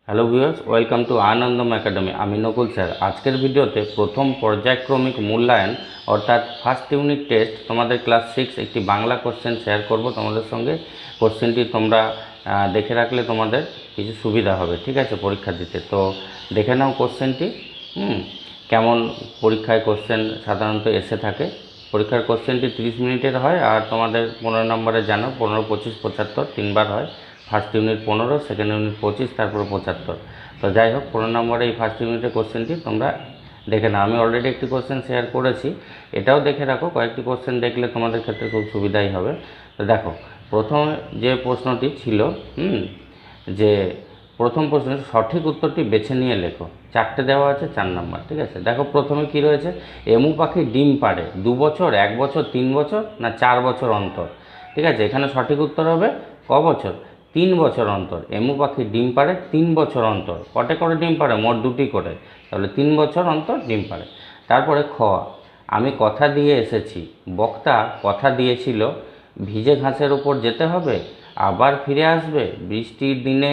Hello viewers, welcome to আনন্দম academy. আমি Nakul sir. আজকের ভিডিওতে প্রথম পর্যায়ক্রমিক মূল্যায়ন অর্থাৎ ফার্স্ট ইউনিট টেস্ট তোমাদের ক্লাস 6 একটি বাংলা কোশ্চেন শেয়ার করব তোমাদের সঙ্গে। কোশ্চেনটি তোমরা দেখে রাখলে তোমাদের কিছু সুবিধা হবে, ঠিক আছে, পরীক্ষা দিতে। তো দেখে নাও কোশ্চেনটি। কেমন পরীক্ষায় কোশ্চেন সাধারণত এসে থাকে। পরীক্ষার কোশ্চেনটি 30 মিনিটের হয়, আর তোমাদের 15 নম্বরে জানো 15, 25, 75 তিনবার হয়। ফার্স্ট ইউনিট 15, সেকেন্ড ইউনিট 25, তারপর 75। তো যাই হোক, 15 নম্বরে এই ফার্স্ট ইউনিটের কোশ্চেনটি তোমরা দেখে নাও। আমি অলরেডি একটি কোশ্চেন শেয়ার করেছি, এটাও দেখে রাখো। কয়েকটি কোশ্চেন দেখলে তোমাদের ক্ষেত্রে খুব সুবিধাই হবে। তো দেখো, প্রথম যে প্রশ্নটি ছিল যে প্রথম প্রশ্নের সঠিক উত্তরটি বেছে নিয়ে লেখো। 4টে দেওয়া আছে, 4 নম্বর, ঠিক আছে। দেখো প্রথমে কি রয়েছে, এমু পাখি ডিম পাড়ে 2 বছর, 1 বছর, 3 বছর না 4 বছর অন্তর। ঠিক আছে, এখানে সঠিক উত্তর হবে ক বছর? 3 বছর অন্তর। এমু পাখি ডিম পাড়ে 3 বছর অন্তর। কটে করে ডিম পাড়ে? মোট 2টি করে, তাহলে 3 বছর অন্তর ডিম পাড়ে। তারপরে খ, আমি কথা দিয়ে এসেছি। বক্তা কথা দিয়েছিল ভিজে ঘাসের উপর যেতে হবে, আবার ফিরে আসবে। বৃষ্টির দিনে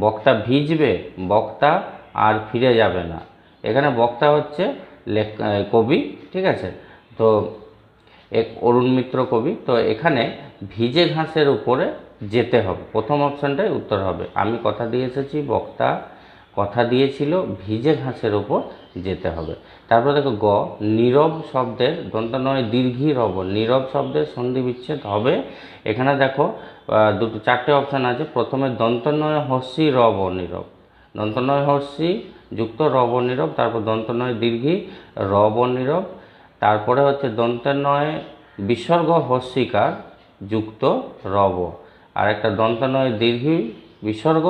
বক্তা ভিজবে, বক্তা আর ফিরে যাবে না। এখানে বক্তা হচ্ছে কবি, ঠিক আছে। তো এক অরুণ মিত্র কবি। তো এখানে ভিজে ঘাসের উপরে যেতে হবে, প্রথম অপশানটাই উত্তর হবে। আমি কথা দিয়ে এসেছি, বক্তা কথা দিয়েছিল ভিজে ঘাসের উপর যেতে হবে। তারপর দেখো গ, নীরব শব্দের দন্তনয় দীর্ঘী রব, নীরব শব্দের সন্ধি বিচ্ছেদ হবে। এখানে দেখো 4টে অপশান আছে। প্রথমে দন্তনয় হস্যি রব নীরব, দন্তনয় হস্যি যুক্ত রব নীরব, তারপর দন্তনয় দীর্ঘী রব নীরব, তারপরে হচ্ছে দন্তনয় বিসর্গ হস্যিকার যুক্ত রব, আর একটা দন্তনয় দীর্ঘী বিসর্গ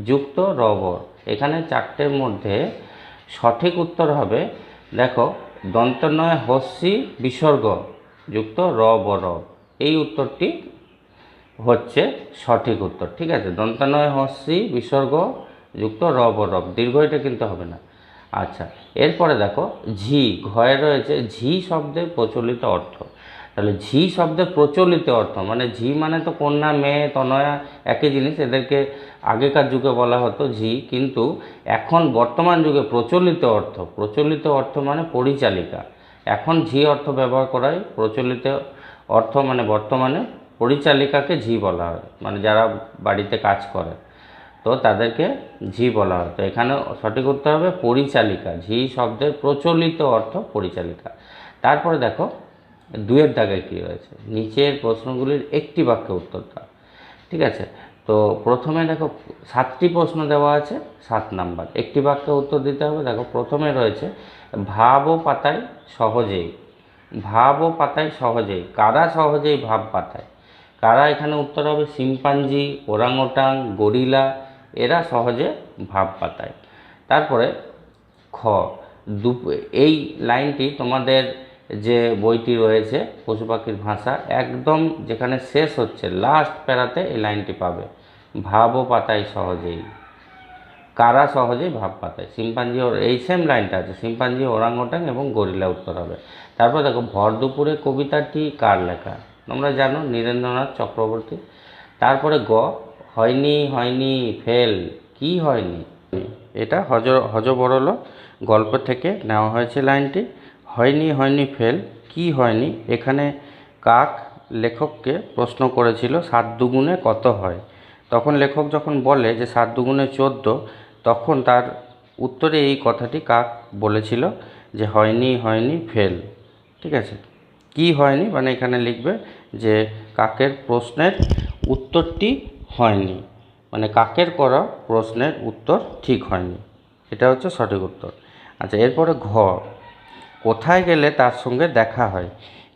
যুক্ত রব। এখানে 4টের মধ্যে সঠিক উত্তর হবে, দেখো, দন্তনয় হস্যি বিসর্গ যুক্ত রব রব। এই উত্তরটি হচ্ছে সঠিক উত্তর, ঠিক আছে। দন্তনয় হস্যি বিসর্গ যুক্ত রব রব, দীর্ঘ এটা কিন্তু হবে না। আচ্ছা, এরপরে দেখো ঝি, ঘয়ে রয়েছে ঝি শব্দের প্রচলিত অর্থ। তাহলে ঝি শব্দের প্রচলিত অর্থ মানে ঝি মানে তো কন্যা, মেয়ে, তনয়া একই জিনিস। এদেরকে আগেকার যুগে বলা হতো ঝি, কিন্তু এখন বর্তমান যুগে প্রচলিত অর্থ মানে পরিচালিকা। এখন ঝি অর্থ ব্যবহার করা হয়, প্রচলিত অর্থ মানে বর্তমানে পরিচালিকাকে ঝি বলা হয়, মানে যারা বাড়িতে কাজ করে তো তাদেরকে ঝি বলা হয়। তো এখানে সঠিক উত্তর হবে পরিচালিকা। ঝি শব্দের প্রচলিত অর্থ পরিচালিকা। তারপরে দেখো 2-এর দাগে কী রয়েছে, নিচের প্রশ্নগুলির একটি বাক্যে উত্তর দাও, ঠিক আছে। তো প্রথমে দেখো 7টি প্রশ্ন দেওয়া আছে, 7 নাম্বার, একটি বাক্যে উত্তর দিতে হবে। দেখো প্রথমে রয়েছে ভাব ও পাতায় সহজেই, ভাব ও পাতায় সহজেই, কারা সহজেই ভাব পাতায়? কারা এখানে উত্তর হবে শিম্পাঞ্জি, ওরাংওটাং, গরিলা, এরা সহজে ভাব পাতায়। তারপরে খ, এই লাইনটি তোমাদের যে বইটি রয়েছে পশু পাখির ভাষা, একদম যেখানে শেষ হচ্ছে লাস্ট প্যারাতে এই লাইনটি পাবে, ভাব ও পাতায় সহজেই, কারা সহজেই ভাব পাতায়। শিম্পাঞ্জি, এই সেম লাইনটা আছে, শিম্পাঞ্জি, ওরাংওটাং এবং গরিলা উত্তর হবে। তারপর দেখো ভর দুপুরে কবিতাটি কার লেখা? তোমরা জানো, নীরেন্দ্রনাথ চক্রবর্তী। তারপরে গ, হয়নি হয়নি ফেল, কি হয়নি? এটা হযবরল গল্প থেকে নেওয়া হয়েছে লাইনটি। হয়নি হয়নি ফেল, কি হয়নি? এখানে কাক লেখককে প্রশ্ন করেছিল 7 দুগুণে কত হয়। তখন লেখক যখন বলে যে 7 দুগুণে 14, তখন তার উত্তরে এই কথাটি কাক বলেছিল যে হয়নি হয়নি ফেল, ঠিক আছে। কি হয়নি মানে এখানে লিখবে যে কাকের প্রশ্নের উত্তরটি হয়নি, মানে কাকের করা প্রশ্নের উত্তর ঠিক হয়নি, এটা হচ্ছে সঠিক উত্তর। আচ্ছা, এরপরে ঘ, কোথায় গেলে তার সঙ্গে দেখা হয়?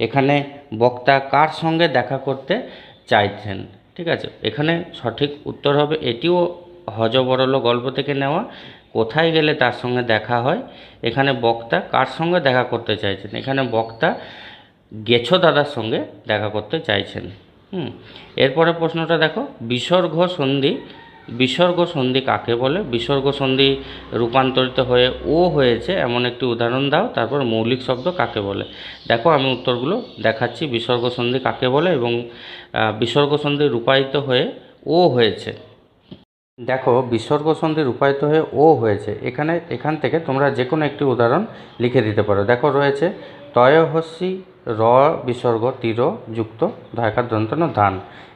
এখানে বক্তা কার সঙ্গে দেখা করতে চাইছেন, ঠিক আছে। এখানে সঠিক উত্তর হবে, এটিও হযবরল গল্প থেকে নেওয়া, কোথায় গেলে তার সঙ্গে দেখা হয়। এখানে বক্তা কার সঙ্গে দেখা করতে চাইছেন? এখানে বক্তা গেছো দাদার সঙ্গে দেখা করতে চাইছেন। এরপরে প্রশ্নটা দেখো, বিসর্গ সন্ধি, বিসর্গ সন্ধি কাকে বলে? বিসর্গ সন্ধি রূপান্তরিত হয়ে ও হয়েছে এমন একটি উদাহরণ দাও, তারপর মৌলিক শব্দ কাকে বলে? দেখো আমি উত্তরগুলো দেখাচ্ছি, বিসর্গ সন্ধি কাকে বলে এবং বিসর্গ সন্ধি রূপায়িত হয়ে ও হয়েছে। দেখো বিসর্গ সন্ধি রূপায়িত হয়ে ও হয়েছে, এখান থেকে তোমরা যে কোনো একটি উদাহরণ লিখে দিতে পারো। দেখো রয়েছে তয়হস্যি র বিসর্গ তীর যুক্ত ধায়কার দন্তন্য ধান।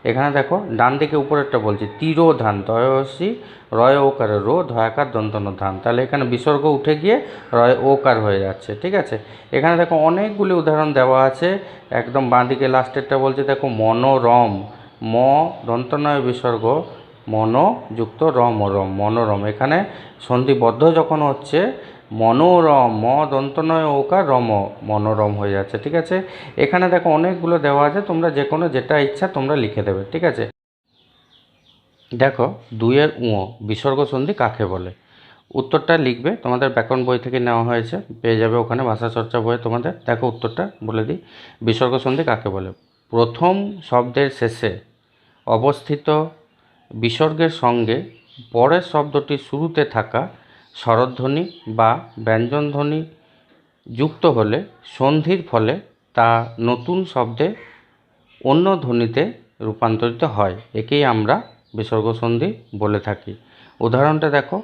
এখানে দেখো ডান দিকে উপরেরটা বলছি তীরো ধান, তয়হস্যি রয় ওকারে রো ধয়াকার দন্তন্য ধান, তাহলে এখানে বিসর্গ উঠে গিয়ে রয় ওকার হয়ে যাচ্ছে। ঠিক আছে, এখানে দেখো অনেকগুলি উদাহরণ দেওয়া আছে। একদম বাঁ দিকে লাস্টেরটা বলছে দেখো মনোরম, ম দন্তনয় বিসর্গ মন যুক্ত রম রম, মনোরম। এখানে সন্ধিবদ্ধ যখন হচ্ছে মনোরম, ম দন্তনয় ওকার রম, মনোরম হয়ে যাচ্ছে। ঠিক আছে, এখানে দেখো অনেকগুলো দেওয়া আছে, তোমরা যে কোনো যেটা ইচ্ছা তোমরা লিখে দেবে। ঠিক আছে, দেখো 2-এর বিসর্গ সন্ধি কাকে বলে, উত্তরটা লিখবে, তোমাদের ব্যাকরণ বই থেকে নেওয়া হয়েছে, পেয়ে যাবে ওখানে ভাষা চর্চা বইয়ে তোমাদের। দেখো উত্তরটা বলে দিই, বিসর্গ সন্ধি কাকে বলে, প্রথম শব্দের শেষে অবস্থিত বিসর্গের সঙ্গে পরের শব্দটির শুরুতে থাকা স্বরধ্বনি বা ব্যঞ্জনধ্বনি যুক্ত হলে সন্ধির ফলে তা নতুন শব্দে অন্য ধ্বনিতে রূপান্তরিত হয়, একেই আমরা বিসর্গ সন্ধি বলে থাকি। উদাহরণটা দেখো,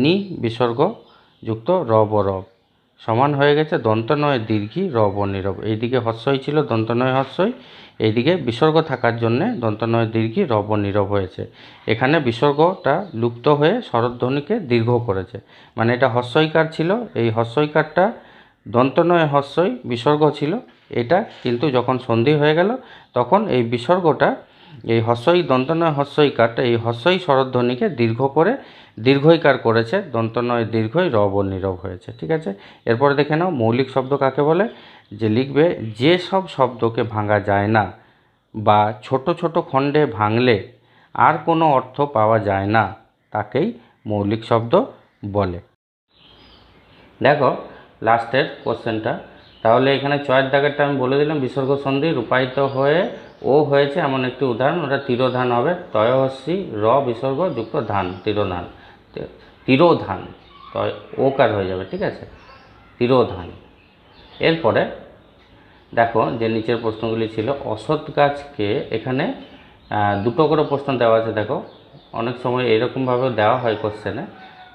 নি বিসর্গ যুক্ত রব রব সমান হয়ে গেছে দন্তনয় দীর্ঘী রব নীরব। এইদিকে হস্যই ছিল দন্তনয় হস্যই, এইদিকে বিসর্গ থাকার জন্যে দন্তনয় দীর্ঘী রব নীরব হয়েছে। এখানে বিসর্গটা লুপ্ত হয়ে স্বরধ্বনিকে দীর্ঘ করেছে, মানে এটা হস্যইকার ছিল, এই হস্যইকারটা দন্তনয় হস্যই বিসর্গ ছিল, এটা কিন্তু যখন সন্ধি হয়ে গেল তখন এই বিসর্গটা এই হস্যই দন্তনয় হস্যইকারটা এই হস্যই স্বরধ্বনিকে দীর্ঘ করে দীর্ঘইকার করেছে, দন্তনয় দীর্ঘই রব ও নীরব হয়েছে। ঠিক আছে, এরপরে দেখে নাও মৌলিক শব্দ কাকে বলে, যে লিখবে যে সব শব্দকে ভাঙা যায় না বা ছোট ছোট খণ্ডে ভাঙলে আর কোনো অর্থ পাওয়া যায় না তাকেই মৌলিক শব্দ বলে। দেখো লাস্টের কোশ্চেনটা, তাহলে এখানে চয়ের দাগেরটা আমি বলে দিলাম, বিসর্গ সন্ধি রূপায়িত হয়ে ও হয়েছে এমন একটি উদাহরণ, ওটা তিরোধান হবে, তয়হস্যি র বিসর্গ যুক্ত ধান, তিরোধান, তিরোধান, তয় ওকার হয়ে যাবে। ঠিক আছে, তিরোধান। এরপরে দেখো যে নিচের প্রশ্নগুলি ছিল, অসৎ গাছকে, এখানে দুটো করে প্রশ্ন দেওয়া আছে। দেখো অনেক সময় এরকমভাবেও দেওয়া হয় কোশ্চেনে,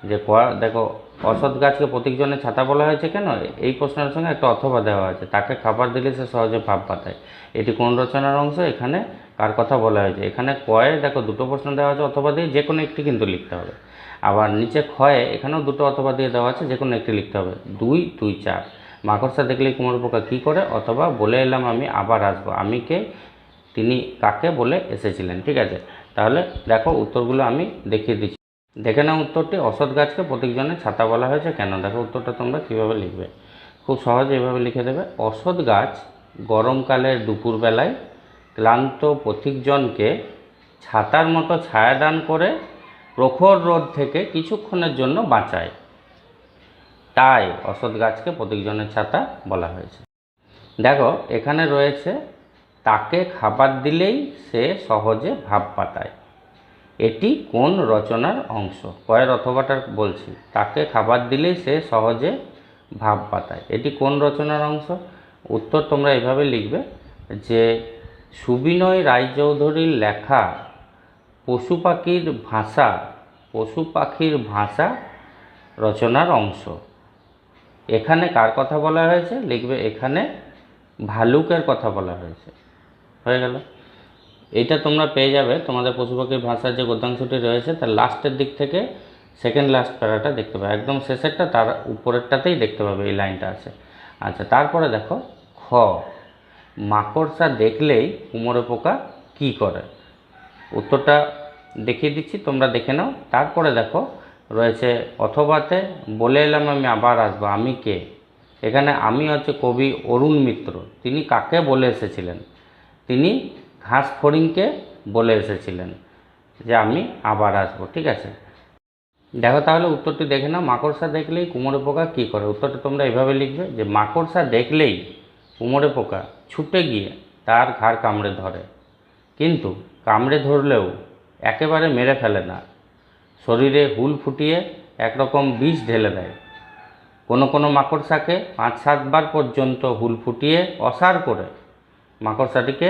যে দেখো অসৎ গাছকে প্রতীকজনের ছাতা বলা হয়েছে কেন, এই প্রশ্নের সঙ্গে একটা অথবা দেওয়া আছে, তাকে খাবার দিলে সে সহজে ভাব পাতায়, এটি কোন রচনার অংশ, এখানে কার কথা বলা হয়েছে। এখানে কয়ে দেখো দুটো প্রশ্ন দেওয়া আছে অথবা দিয়ে, যে কোনো একটি কিন্তু লিখতে হবে। আবার নিচে ক্ষয়ে এখানেও দুটো অথবা দিয়ে দেওয়া আছে, যে কোনো একটি লিখতে হবে। 2, 2, 4 মাকড়সা দেখলে কুমোর পোকা কী করে, অথবা বলে এলাম আমি আবার আসবো, আমি কে, তিনি কাকে বলে এসেছিলেন। ঠিক আছে, তাহলে দেখো উত্তরগুলো আমি দেখিয়ে দিচ্ছি, দেখে নাও উত্তরটি। অসৎ গাছকে প্রতীকজনের ছাতা বলা হয়েছে কেন, দেখো উত্তরটা তোমরা কীভাবে লিখবে, খুব সহজে এভাবে লিখে দেবে। অসৎ গাছ গরমকালের দুপুরবেলায় ক্লান্ত পথিকজনকে ছাতার মতো ছায়াদান করে প্রখর রোদ থেকে কিছুক্ষণের জন্য বাঁচায়, তাই অসৎ গাছকে প্রতীকজনের ছাতা বলা হয়েছে। দেখো এখানে রয়েছে তাকে খাবার দিলেই সে সহজে ভাব পাতায়, এটি কোন রচনার অংশ, কয়ের অথবাটা বলছি, তাকে খাবার দিলেই সে সহজে ভাব পাতায়, এটি কোন রচনার অংশ। উত্তর তোমরা এভাবে লিখবে যে সুবিনয় রায়চৌধুরীর লেখা পশু পাখির ভাষা রচনার অংশ। এখানে কার কথা বলা হয়েছে, লিখবে এখানে ভালুকের কথা বলা হয়েছে, হয়ে গেল। এইটা তোমরা পেয়ে যাবে তোমাদের পশু পাখির ভাষার যে গদ্যাংশটি রয়েছে তার লাস্টের দিক থেকে সেকেন্ড লাস্ট প্যারাটা দেখতে পাবে, একদম শেষেরটা তার উপরেরটাতেই দেখতে পাবে এই লাইনটা আছে। আচ্ছা, তারপরে দেখো খ, মাকড়সা দেখলেই কুমোরে পোকা কী করে, উত্তরটা দেখিয়ে দিচ্ছি, তোমরা দেখে নাও। তারপরে দেখো রয়েছে অথবাতে বলে এলাম আমি আবার আসবো, আমি কে, এখানে আমি হচ্ছে কবি অরুণ মিত্র, তিনি কাকে বলে এসেছিলেন, তিনি ঘাস ফড়িংকে বলে এসেছিলেন যে আমি আবার আসবো। ঠিক আছে, দেখো তাহলে উত্তরটি দেখে নাও, মাকড়সা দেখলেই কুমোরে পোকা কী করে, উত্তরটা তোমরা এভাবে লিখবে যে মাকড়সা দেখলেই কুমোরে পোকা ছুটে গিয়ে তার ঘাড় কামড়ে ধরে, কিন্তু কামড়ে ধরলেও একেবারে মেরে ফেলে না, শরীরে হুল ফুটিয়ে একরকম বিষ ঢেলে দেয়। কোনো কোনো মাকড়সাকে 5-7 বার পর্যন্ত হুল ফুটিয়ে অসাড় করে মাকড়সাটিকে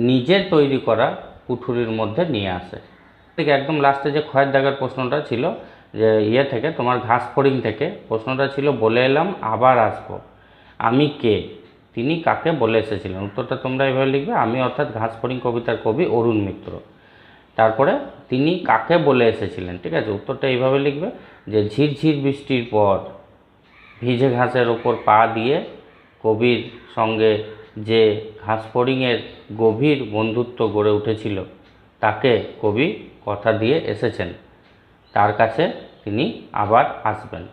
নিজের তৈরি করা কুঠুরির মধ্যে নিয়ে আসে। ঠিক একদম লাস্টে যে খয়ের দাগের প্রশ্নটা ছিল, যে ইয়ে থেকে তোমার ঘাস ফড়িং থেকে প্রশ্নটা ছিল, বলে এলাম আবার আসবো, আমি কে, তিনি কাকে বলে এসেছিলেন। উত্তরটা তোমরা এভাবে লিখবে, আমি অর্থাৎ ঘাস ফড়িং কবিতার কবি অরুণ মিত্র। তারপরে তিনি কাকে বলে এসেছিলেন, ঠিক আছে, উত্তরটা এইভাবে লিখবে যে ঝিরঝির বৃষ্টির পর ভিজে ঘাসের ওপর পা দিয়ে কবির সঙ্গে যে ঘাস ফড়িংয়ের গভীর বন্ধুত্ব গড়ে উঠেছিল তাকে কবি কথা দিয়ে এসেছেন, তার কাছে তিনি আবার আসবেন।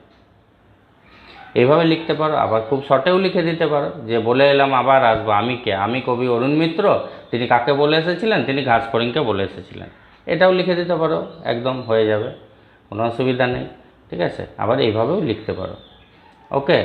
এইভাবে লিখতে পারো। আবার খুব শর্টেও লিখে দিতে পারো যে বলে এলাম আবার আসবো, আমি কে, আমি কবি অরুণ মিত্র, তিনি কাকে বলে এসেছিলেন, তিনি ঘাস ফড়িংকে বলে এসেছিলেন। এটাও লিখে দিতে পারো, একদম হয়ে যাবে, কোনো অসুবিধা নেই, ঠিক আছে। আবার এইভাবেও লিখতে পারো। ওকে।